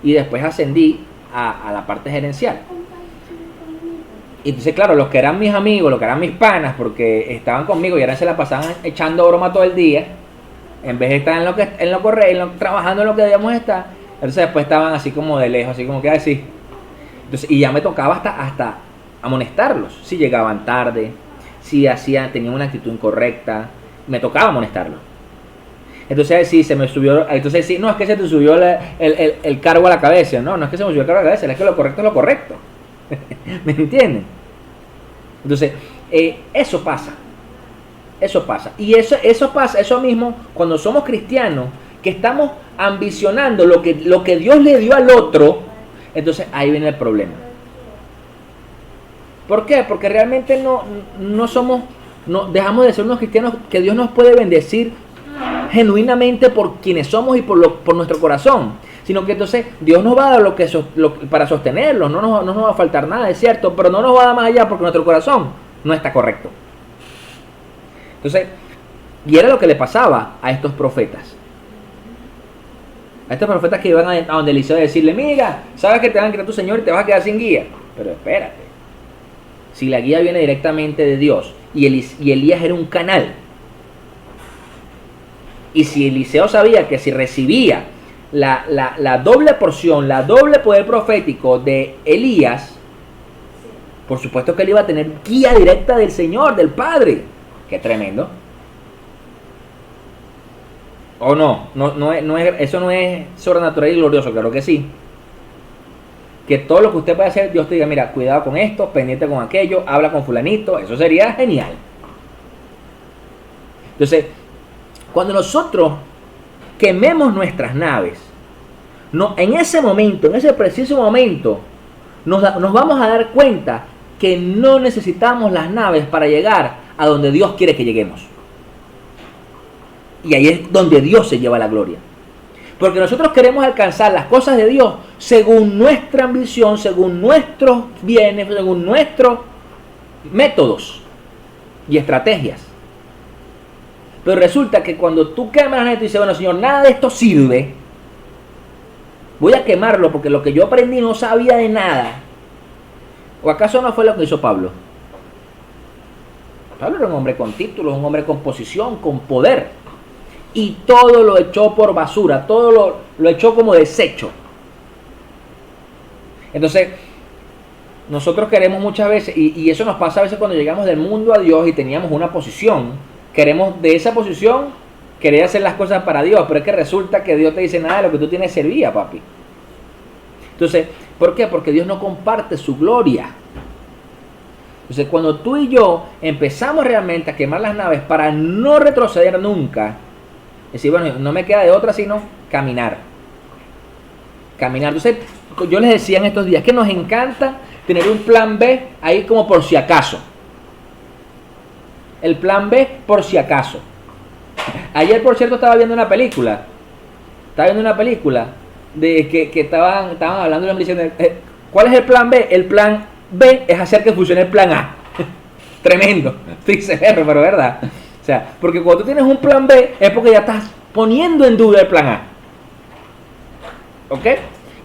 y después ascendí a la parte gerencial. Y entonces, claro, los que eran mis amigos, los que eran mis panas, porque estaban conmigo y ahora se la pasaban echando broma todo el día, en vez de estar trabajando en lo que debíamos estar, entonces después estaban así como de lejos, así como que así. Entonces, y ya me tocaba hasta amonestarlos, si llegaban tarde, si tenían una actitud incorrecta, me tocaba amonestarlos. Entonces sí, se me subió, entonces sí, no es que se te subió el cargo a la cabeza, no es que se me subió el cargo a la cabeza, es que lo correcto es lo correcto. ¿Me entienden? Entonces, eso pasa. Y eso pasa, eso mismo, cuando somos cristianos, que estamos ambicionando lo que Dios le dio al otro, entonces ahí viene el problema. ¿Por qué? Porque realmente no dejamos de ser unos cristianos que Dios nos puede bendecir genuinamente por quienes somos y por nuestro corazón, sino que entonces Dios nos va a dar para sostenerlo, no nos va a faltar nada, es cierto, pero no nos va a dar más allá porque nuestro corazón no está correcto. Entonces, y era lo que le pasaba a estos profetas. A estos profetas que iban a donde Eliseo a decirle, mira, sabes que te van a quitar tu Señor y te vas a quedar sin guía. Pero espérate, si la guía viene directamente de Dios y Elías era un canal, y si Eliseo sabía que si recibía la doble porción, la doble poder profético de Elías, por supuesto que él iba a tener guía directa del Señor, del Padre. Qué tremendo. ¿O no? Eso no es sobrenatural y glorioso, claro que sí. Que todo lo que usted puede hacer, Dios te diga, mira, cuidado con esto, pendiente con aquello, habla con fulanito, eso sería genial. Entonces, cuando nosotros quememos nuestras naves, en ese momento, en ese preciso momento, nos vamos a dar cuenta que no necesitamos las naves para llegar a donde Dios quiere que lleguemos. Y ahí es donde Dios se lleva la gloria. Porque nosotros queremos alcanzar las cosas de Dios según nuestra ambición, según nuestros bienes, según nuestros métodos y estrategias. Pero resulta que cuando tú quemas esto y dices, bueno, Señor, nada de esto sirve, voy a quemarlo porque lo que yo aprendí no sabía de nada. ¿O acaso no fue lo que hizo Pablo? Pablo era un hombre con títulos, un hombre con posición, con poder. Y todo lo echó por basura, todo lo echó como desecho. Entonces, nosotros queremos muchas veces, y eso nos pasa a veces cuando llegamos del mundo a Dios y teníamos una posición, queremos de esa posición querer hacer las cosas para Dios, pero es que resulta que Dios te dice nada de lo que tú tienes servía, papi. Entonces, ¿por qué? Porque Dios no comparte su gloria. Entonces, cuando tú y yo empezamos realmente a quemar las naves para no retroceder nunca, es decir, bueno, no me queda de otra sino caminar. Caminar. Entonces, yo les decía en estos días que nos encanta tener un plan B ahí como por si acaso. El plan B por si acaso. Ayer, por cierto, estaba viendo una película. De que estaban hablando y me diciendo, ¿cuál es el plan B? El plan B es hacer que funcione el plan A. Tremendo. Dice, pero verdad. O sea, porque cuando tú tienes un plan B es porque ya estás poniendo en duda el plan A. ¿Ok?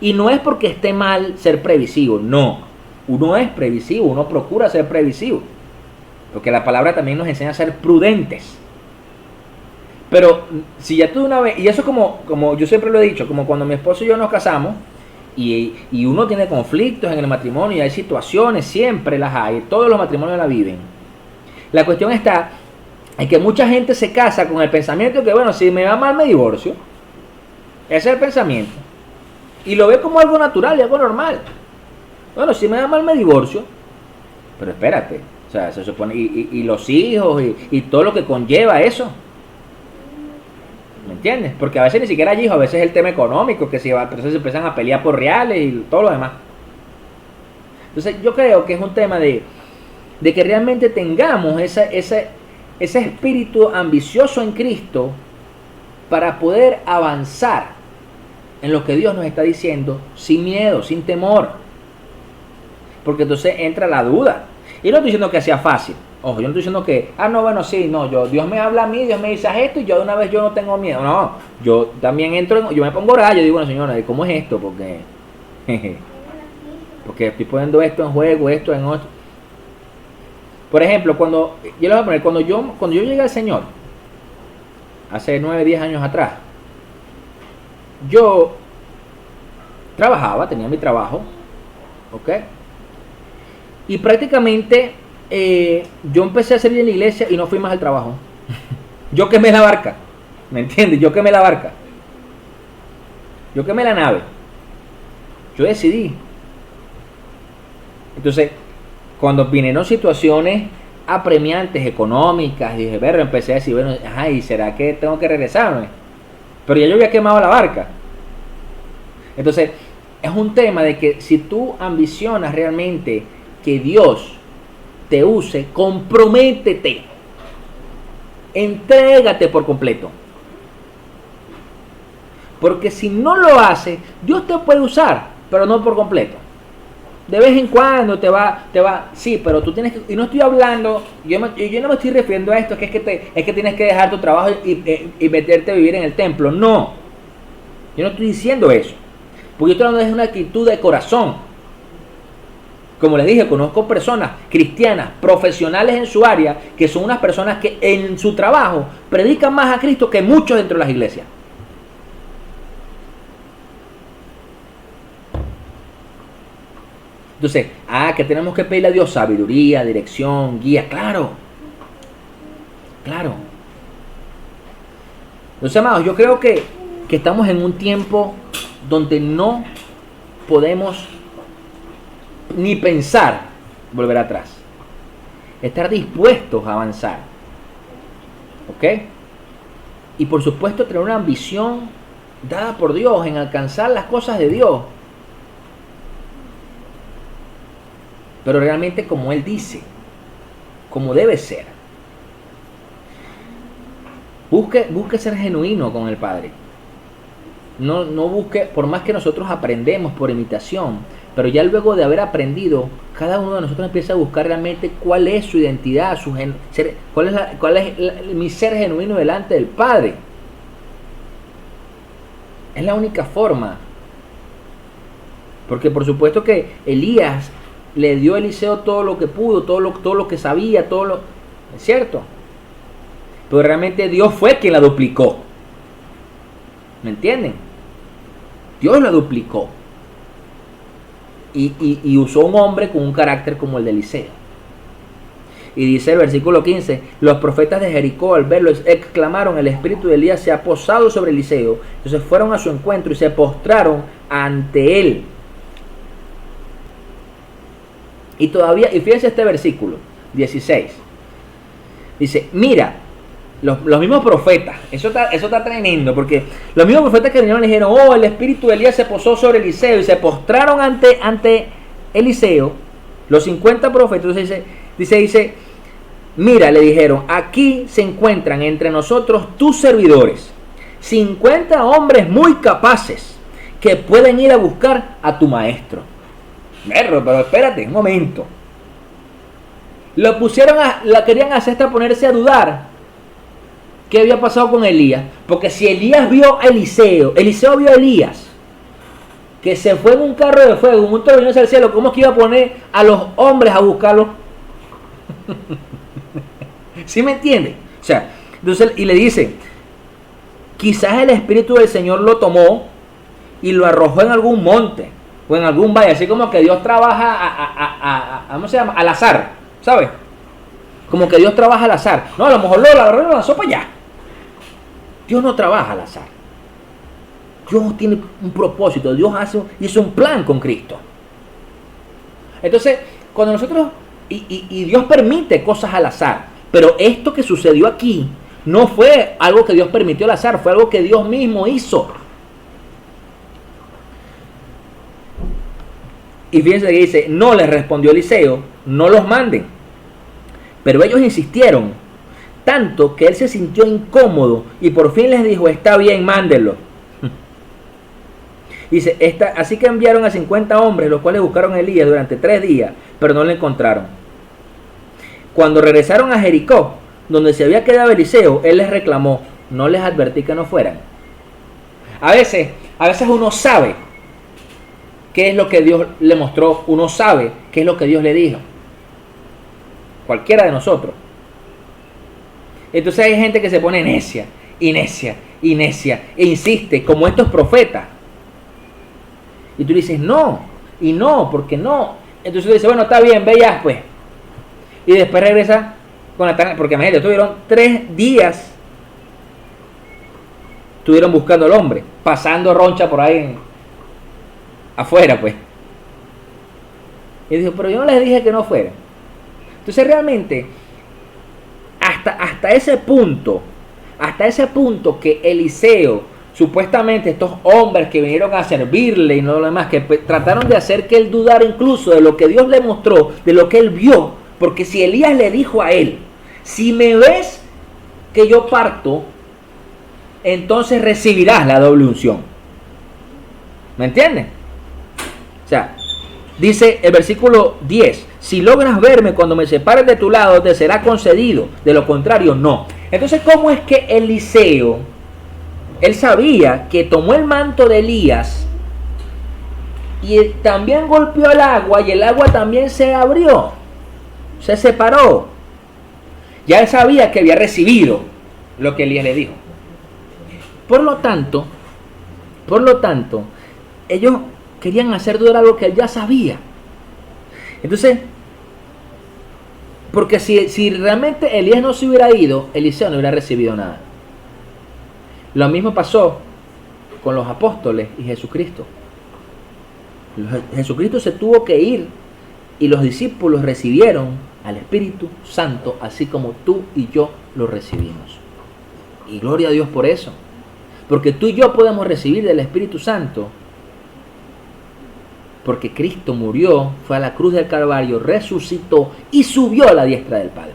Y no es porque esté mal ser previsivo, no. Uno es previsivo, uno procura ser previsivo. Porque la palabra también nos enseña a ser prudentes. Pero si ya tú de una vez, y eso es como yo siempre lo he dicho, como cuando mi esposo y yo nos casamos, y uno tiene conflictos en el matrimonio, y hay situaciones, siempre las hay, todos los matrimonios la viven. La cuestión está en que mucha gente se casa con el pensamiento de que, bueno, si me va mal me divorcio. Ese es el pensamiento. Y lo ve como algo natural y algo normal. Bueno, si me va mal me divorcio. Pero espérate, o sea, se supone, y los hijos, y todo lo que conlleva eso. ¿Me entiendes? Porque a veces ni siquiera hay hijos, a veces es el tema económico, que entonces se empiezan a pelear por reales y todo lo demás. Entonces yo creo que es un tema de que realmente tengamos ese espíritu ambicioso en Cristo para poder avanzar en lo que Dios nos está diciendo sin miedo, sin temor. Porque entonces entra la duda. Y no estoy diciendo que sea fácil. Ojo, yo no estoy diciendo que, Dios me habla a mí, Dios me dice esto y yo de una vez yo no tengo miedo. No, yo también yo me pongo a orar, yo digo, bueno, señora, ¿cómo es esto? Porque estoy poniendo esto en juego, esto en otro. Por ejemplo, cuando yo llegué al Señor, hace 9, 10 años atrás, yo trabajaba, tenía mi trabajo, ¿ok? Y prácticamente yo empecé a servir en la iglesia y no fui más al trabajo. Yo quemé la barca, ¿me entiendes? Yo quemé la barca. Yo quemé la nave. Yo decidí. Entonces, cuando vinieron situaciones apremiantes, económicas, dije, empecé a decir, bueno, ¿y será que tengo que regresarme? Pero ya yo había quemado la barca. Entonces, es un tema de que si tú ambicionas realmente que Dios te use, comprométete. Entrégate por completo. Porque si no lo haces, Dios te puede usar, pero no por completo. De vez en cuando te va, sí, pero tú tienes que, y no estoy hablando, yo no me estoy refiriendo a esto, que es que tienes que dejar tu trabajo y meterte a vivir en el templo. No, yo no estoy diciendo eso, porque yo estoy hablando de una actitud de corazón. Como les dije, conozco personas cristianas, profesionales en su área, que son unas personas que en su trabajo predican más a Cristo que muchos dentro de las iglesias. Entonces, que tenemos que pedirle a Dios sabiduría, dirección, guía, claro. Entonces, amados, yo creo que estamos en un tiempo donde no podemos ni pensar volver atrás. Estar dispuestos a avanzar. ¿Ok? Y por supuesto tener una ambición dada por Dios en alcanzar las cosas de Dios. Pero realmente como Él dice, como debe ser. Busque ser genuino con el Padre. No busque, por más que nosotros aprendemos por imitación, pero ya luego de haber aprendido, cada uno de nosotros empieza a buscar realmente cuál es su identidad, cuál es mi ser genuino delante del Padre. Es la única forma. Porque por supuesto que Elías le dio a Eliseo todo lo que pudo, todo lo que sabía, ¿es cierto? Pero realmente Dios fue quien la duplicó. ¿Me entienden? Dios la duplicó. Y usó un hombre con un carácter como el de Eliseo. Y dice el versículo 15, los profetas de Jericó al verlo exclamaron, el espíritu de Elías se ha posado sobre Eliseo. Entonces fueron a su encuentro y se postraron ante él. Y todavía, y fíjense este versículo 16. Dice, mira, los mismos profetas, eso está tremendo, porque los mismos profetas que vinieron le dijeron, oh, el espíritu de Elías se posó sobre Eliseo, y se postraron ante Eliseo, los 50 profetas. Entonces dice, mira, le dijeron, aquí se encuentran entre nosotros tus servidores, 50 hombres muy capaces, que pueden ir a buscar a tu maestro. Pero espérate un momento. Lo pusieron la querían hacer hasta ponerse a dudar qué había pasado con Elías. Porque si Elías vio a Eliseo vio a Elías, que se fue en un carro de fuego, en un torbellino hacia el cielo, ¿cómo es que iba a poner a los hombres a buscarlo? ¿Sí me entiende? O sea, entonces, y le dice, quizás el Espíritu del Señor lo tomó y lo arrojó en algún monte o en algún valle, así como que Dios trabaja ¿cómo se llama? Al azar, ¿sabes? Como que Dios trabaja al azar. No, a lo mejor lo agarró y lo lanzó para allá. Dios no trabaja al azar. Dios tiene un propósito. Dios hizo un plan con Cristo. Entonces, cuando nosotros, y Dios permite cosas al azar, pero esto que sucedió aquí no fue algo que Dios permitió al azar, fue algo que Dios mismo hizo. Y fíjense que dice, no les respondió Eliseo, no los manden. Pero ellos insistieron, tanto que él se sintió incómodo y por fin les dijo, está bien, mándenlo. Dice, así que enviaron a 50 hombres, los cuales buscaron a Elías durante 3 días, pero no lo encontraron. Cuando regresaron a Jericó, donde se había quedado Eliseo, él les reclamó, no les advertí que no fueran. A veces uno sabe qué es lo que Dios le mostró, uno sabe qué es lo que Dios le dijo. Cualquiera de nosotros. Entonces hay gente que se pone necia, y necia, y necia, e insiste, como estos profetas. Y tú dices, no, y no, porque no. Entonces tú dices, bueno, está bien, ve ya, pues. Y después regresa con la tarea, porque imagínate, tuvieron 3 días, estuvieron buscando al hombre, pasando roncha por ahí afuera, pues. Y dijo, pero yo no les dije que no fueran. Entonces realmente, hasta ese punto que Eliseo, supuestamente estos hombres que vinieron a servirle y no lo demás, que trataron de hacer que él dudara incluso de lo que Dios le mostró, de lo que él vio, porque si Elías le dijo a él, si me ves que yo parto, entonces recibirás la doble unción. ¿Me entiendes? O sea, dice el versículo 10, si logras verme cuando me separes de tu lado, te será concedido, de lo contrario, no. Entonces, ¿cómo es que Eliseo, él sabía que tomó el manto de Elías y también golpeó el agua y el agua también se abrió, se separó? Ya él sabía que había recibido lo que Elías le dijo. Por lo tanto, ellos querían hacer dudar algo que él ya sabía. Entonces, porque si realmente Elías no se hubiera ido, Eliseo no hubiera recibido nada. Lo mismo pasó con los apóstoles y Jesucristo. Jesucristo se tuvo que ir y los discípulos recibieron al Espíritu Santo, así como tú y yo lo recibimos. Y gloria a Dios por eso. Porque tú y yo podemos recibir del Espíritu Santo porque Cristo murió, fue a la cruz del Calvario, resucitó y subió a la diestra del Padre.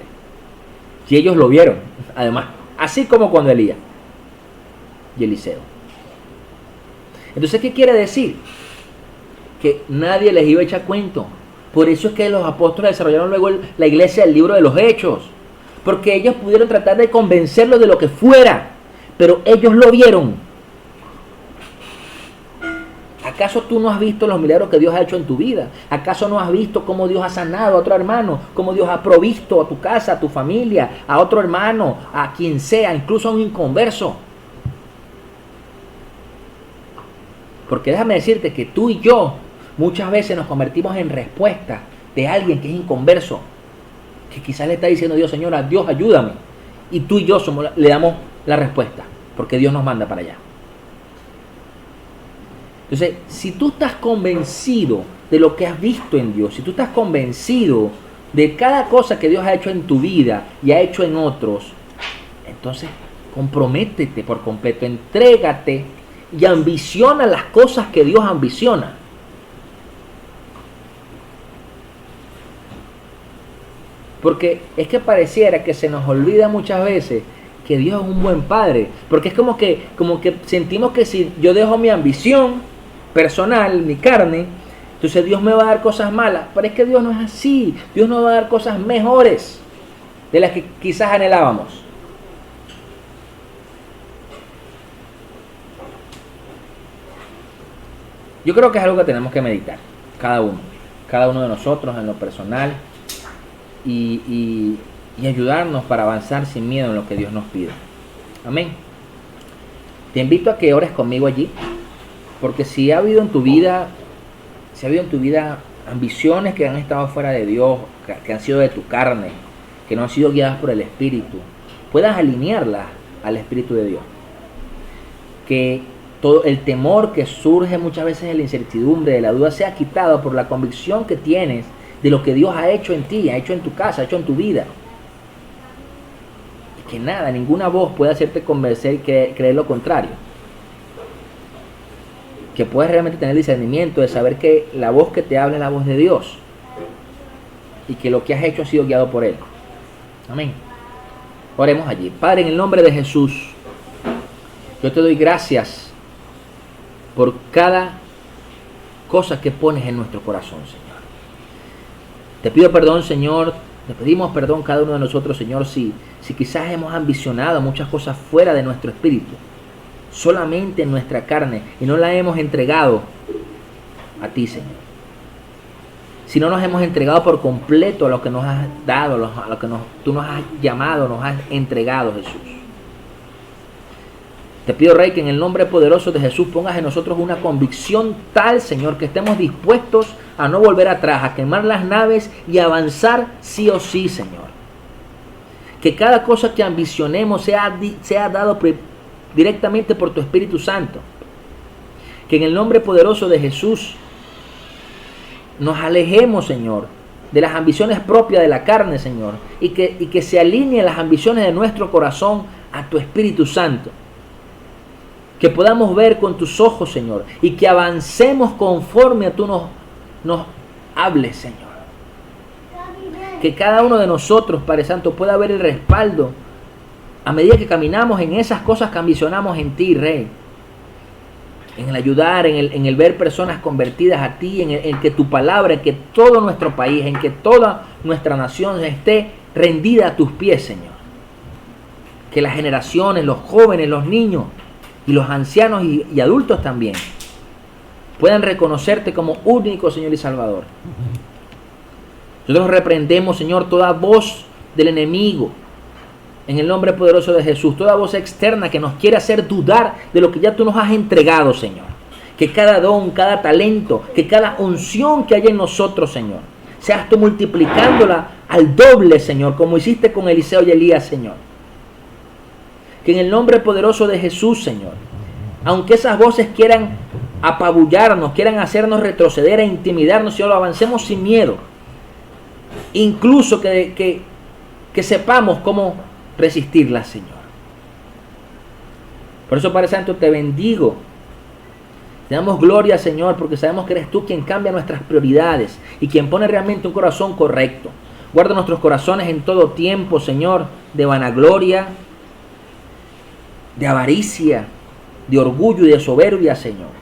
Y ellos lo vieron, además, así como cuando Elías y Eliseo. Entonces, ¿qué quiere decir? Que nadie les iba a echar cuento. Por eso es que los apóstoles desarrollaron luego la iglesia del libro de los Hechos. Porque ellos pudieron tratar de convencerlos de lo que fuera, pero ellos lo vieron. ¿Acaso tú no has visto los milagros que Dios ha hecho en tu vida? ¿Acaso no has visto cómo Dios ha sanado a otro hermano? ¿Cómo Dios ha provisto a tu casa, a tu familia, a otro hermano, a quien sea, incluso a un inconverso? Porque déjame decirte que tú y yo muchas veces nos convertimos en respuesta de alguien que es inconverso. que quizás le está diciendo Dios, Señor, Dios ayúdame. Y tú y yo le damos la respuesta, porque Dios nos manda para allá. Entonces, si tú estás convencido de lo que has visto en Dios, si tú estás convencido de cada cosa que Dios ha hecho en tu vida y ha hecho en otros, entonces comprométete por completo, entrégate y ambiciona las cosas que Dios ambiciona. Porque es que pareciera que se nos olvida muchas veces que Dios es un buen padre. Porque es como que sentimos que si yo dejo mi ambición personal, mi carne, entonces Dios me va a dar cosas malas. Pero es que Dios no es así. Dios nos va a dar cosas mejores de las que quizás anhelábamos. Yo creo que es algo que tenemos que meditar, cada uno de nosotros en lo personal, y ayudarnos para avanzar sin miedo en lo que Dios nos pide. Amén. Te invito a que ores conmigo allí, porque si ha habido en tu vida ambiciones que han estado fuera de Dios, que han sido de tu carne, que no han sido guiadas por el Espíritu, puedas alinearlas al Espíritu de Dios. Que todo el temor que surge muchas veces de la incertidumbre, de la duda, sea quitado por la convicción que tienes de lo que Dios ha hecho en ti, ha hecho en tu casa, ha hecho en tu vida. Y que nada, ninguna voz puede hacerte convencer y creer lo contrario. Que puedes realmente tener discernimiento de saber que la voz que te habla es la voz de Dios. Y que lo que has hecho ha sido guiado por Él. Amén. Oremos allí. Padre, en el nombre de Jesús, yo te doy gracias por cada cosa que pones en nuestro corazón, Señor. Te pido perdón, Señor. Te pedimos perdón cada uno de nosotros, Señor, si quizás hemos ambicionado muchas cosas fuera de nuestro espíritu, solamente en nuestra carne, y no la hemos entregado a ti, Señor. Si no nos hemos entregado por completo a lo que nos has dado, a lo que tú nos has llamado, nos has entregado, Jesús. Te pido, Rey, que en el nombre poderoso de Jesús pongas en nosotros una convicción tal, Señor, que estemos dispuestos a no volver atrás, a quemar las naves y avanzar sí o sí, Señor. Que cada cosa que ambicionemos sea dado directamente por tu Espíritu Santo. Que en el nombre poderoso de Jesús nos alejemos, Señor, de las ambiciones propias de la carne, Señor, y que se alineen las ambiciones de nuestro corazón a tu Espíritu Santo. Que podamos ver con tus ojos, Señor, y que avancemos conforme a tú nos hables, Señor. Que cada uno de nosotros, Padre Santo, pueda ver el respaldo a medida que caminamos en esas cosas que ambicionamos en ti, Rey. En el ayudar, en el ver personas convertidas a ti, en que tu palabra, en que todo nuestro país, en que toda nuestra nación esté rendida a tus pies, Señor. Que las generaciones, los jóvenes, los niños y los ancianos y adultos también puedan reconocerte como único Señor y Salvador. Nosotros reprendemos, Señor, toda voz del enemigo en el nombre poderoso de Jesús, toda voz externa que nos quiere hacer dudar de lo que ya tú nos has entregado, Señor. Que cada don, cada talento, que cada unción que hay en nosotros, Señor, seas tú multiplicándola al doble, Señor, como hiciste con Eliseo y Elías, Señor. Que en el nombre poderoso de Jesús, Señor, aunque esas voces quieran apabullarnos, quieran hacernos retroceder e intimidarnos, Señor, avancemos sin miedo. Incluso que sepamos cómo resistirlas, Señor. Por eso, Padre Santo, te bendigo. Te damos gloria, Señor, porque sabemos que eres tú quien cambia nuestras prioridades y quien pone realmente un corazón correcto. Guarda nuestros corazones en todo tiempo, Señor, de vanagloria, de avaricia, de orgullo y de soberbia, Señor.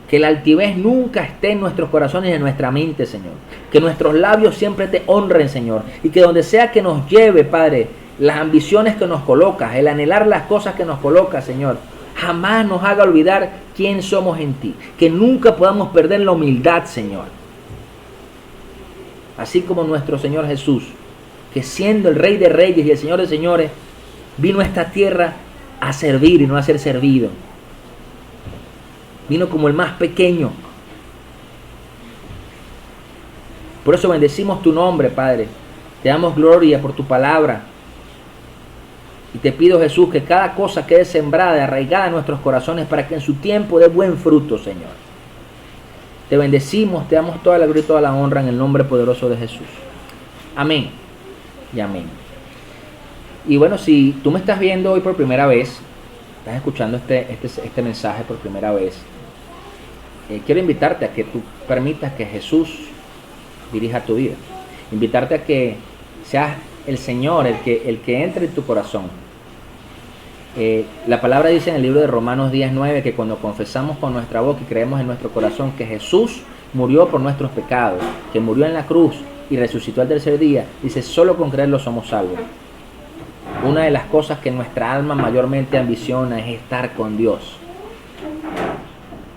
Que la altivez nunca esté en nuestros corazones y en nuestra mente, Señor. Que nuestros labios siempre te honren, Señor. Y que donde sea que nos lleve, Padre, las ambiciones que nos colocas, el anhelar las cosas que nos colocas, Señor, jamás nos haga olvidar quién somos en ti. Que nunca podamos perder la humildad, Señor. Así como nuestro Señor Jesús, que siendo el Rey de Reyes y el Señor de Señores, vino a esta tierra a servir y no a ser servido. Vino como el más pequeño. Por eso bendecimos tu nombre, Padre. Te damos gloria por tu palabra. Y te pido, Jesús, que cada cosa quede sembrada y arraigada en nuestros corazones para que en su tiempo dé buen fruto, Señor. Te bendecimos, te damos toda la gloria y toda la honra en el nombre poderoso de Jesús. Amén y amén. Y bueno, si tú me estás viendo hoy por primera vez, estás escuchando este mensaje por primera vez, quiero invitarte a que tú permitas que Jesús dirija tu vida. Invitarte a que seas el Señor el que entre en tu corazón. La palabra dice en el libro de Romanos 10:9 que cuando confesamos con nuestra boca y creemos en nuestro corazón que Jesús murió por nuestros pecados, que murió en la cruz y resucitó al tercer día, dice, solo con creerlo somos salvos. Una de las cosas que nuestra alma mayormente ambiciona es estar con Dios.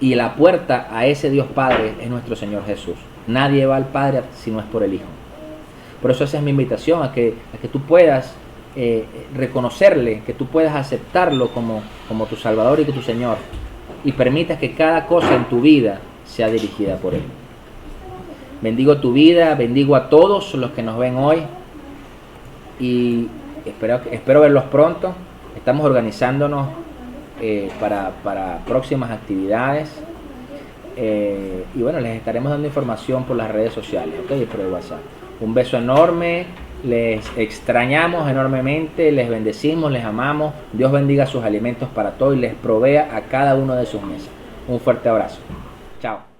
Y la puerta a ese Dios Padre es nuestro Señor Jesús. Nadie va al Padre si no es por el Hijo. Por eso esa es mi invitación, a que tú puedas reconocerle, que tú puedas aceptarlo como tu Salvador y tu Señor. Y permitas que cada cosa en tu vida sea dirigida por Él. Bendigo tu vida, bendigo a todos los que nos ven hoy. Y espero verlos pronto. Estamos organizándonos para próximas actividades. Y bueno, les estaremos dando información por las redes sociales, ¿ok? Y por el WhatsApp. Un beso enorme, les extrañamos enormemente, les bendecimos, les amamos. Dios bendiga sus alimentos para todos y les provea a cada uno de sus mesas. Un fuerte abrazo. Chao.